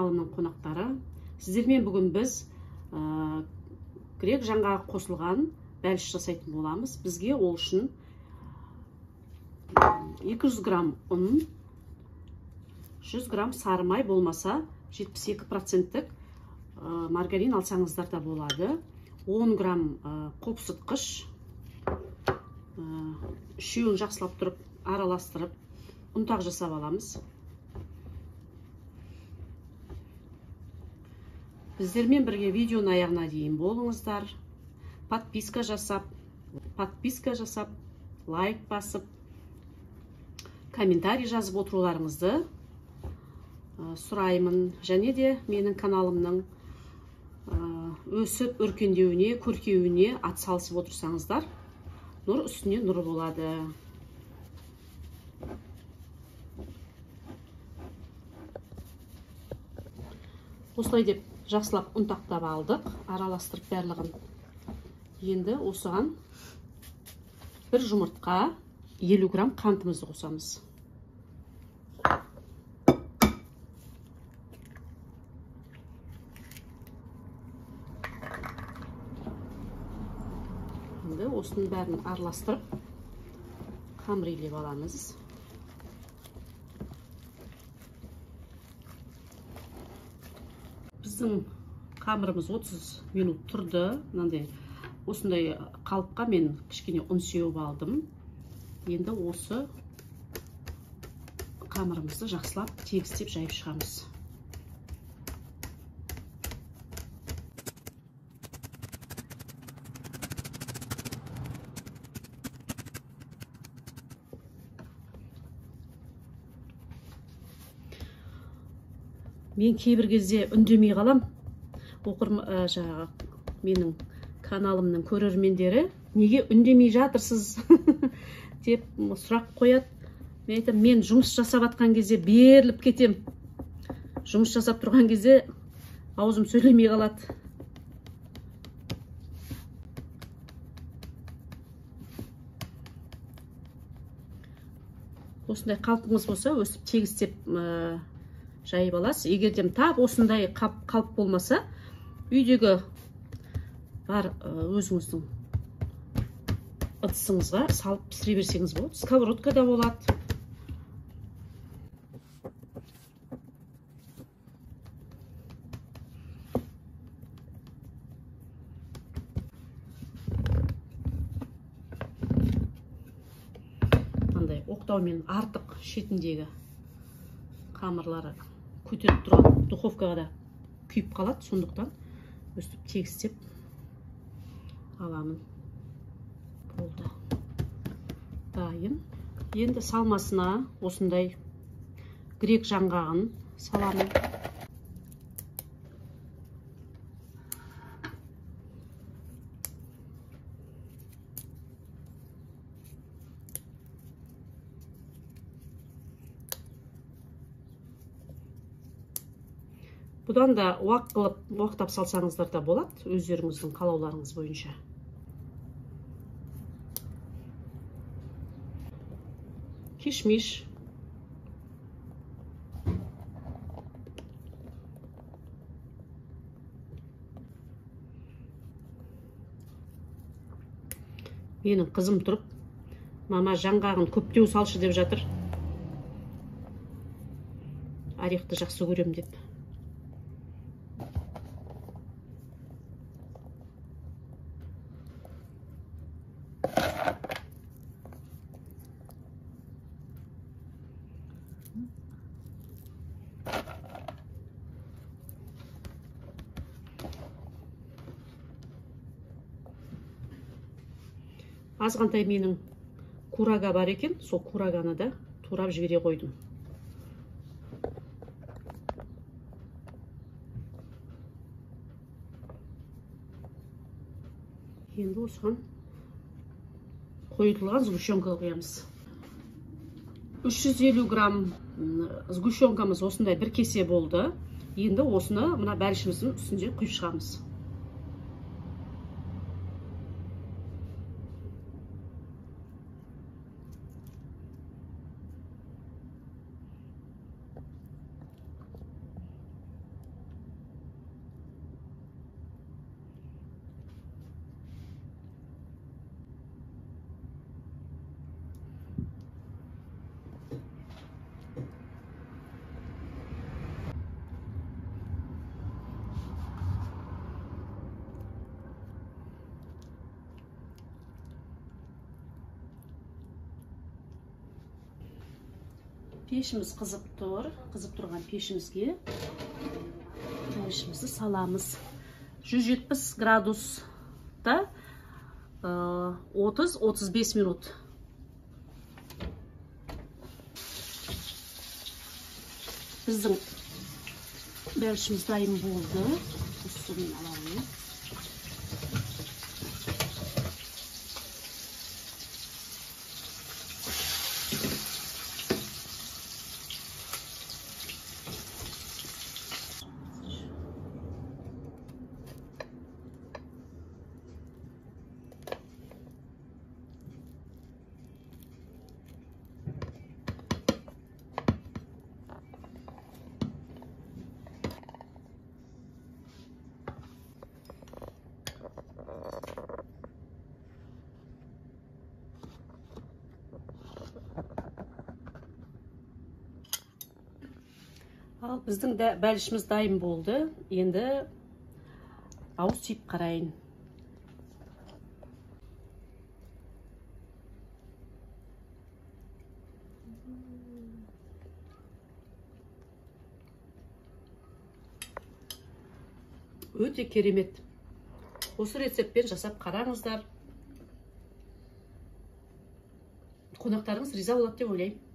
каналымның қонақтары. Сіздермен бүгін біз грек жаңғағы қосылған бәліш жасайтын боламыз. Бізге ол үшін 200 грамм ұн, 100 грамм сары май, болмаса 72% маргарин алсаңыздар да болады. 10 грамм қопсытқыш, үшеуін жақсылап тұрып, араластырып, ұнтақ жасап аламыз. Біздермен бірге видеоның аяғына дейін болыңыздар. Подписка жасап, лайк басып, комментарий жазып отыруларыңызды сұраймын. Және де менің каналымның өсіп өркендеуіне, көркеуіне атсалысып отырсаңыздар, нұр үстіне нұр болады. Осылай деп жақсылап ұнтақтап алдық, араластырып барлығын. Енді осыған бір жұмыртқа, 50 грамм қантымызды қосамыз. Енді осының бәрін араластырып, қамырлеп аламыз. Біздің қамырымыз 30 минут тұрды. Осындай қалыпқа мен кішкене ұн сеуіп алдым. Енді осы қамырымызды жақсылап тегістеп жайып шығамыз. Мен кейбір кезде үндемей қалам. Менің каналымның көрермендері неге үндемей жатырсыз деп сұрақ қояды. Мен айтам, мен жұмыс жасап атқан кезде беріліп кетем. Жұмыс жасап тұрған кезде аузым сөйлемей қалады. Осындай қалпыңыз болса, өсіп тегістеп жайып аласыз. Егерден тап осындай қалып болмаса, үйдегі бар өзіңіздің ыдысыңызға салып пісіре берсеңіз болады. Сковородка да болады. Андай оқтаумен артық шетіндегі қамырлары көтеріп тұрған духовкаға да күйіп қалады. Сондықтан өстіп тегістеп аламын. Болды. Дайын. Енді салмасына осындай грек жаңғағын саламын. Бұдан да уақтап салсаңыздар да болады, өздеріңіздің қалауларыңыз бойынша. Кишмиш. Менің қызым тұрып, мама жаңғағын көптеу салшы деп жатыр. Орехты жақсы көрем деп. Азғантай менің курага бар екен, сол кураганы да турап жібере қойдым. Енді осыған қойылған сгущенка қоямыз. 350 грамм сгущенкамыз осындай бір кесе болды. Енді осыны мына бәлішіміздің үстінде құйып шығамыз. Пешіміз қызып тұр. Қызып тұрған пешімізге бәлішімізді саламыз. 170 градуста 30-35 минут. Біздің бәлішіміз дайын болды. Суын аламыз. Ал біздің бәлішіміз дайын болды. Енді ауыз түйіп қарайын. Өте керемет. Осы рецептпен жасап қараңыздар. Қонақтарыңыз риза болады деп ойлаймын.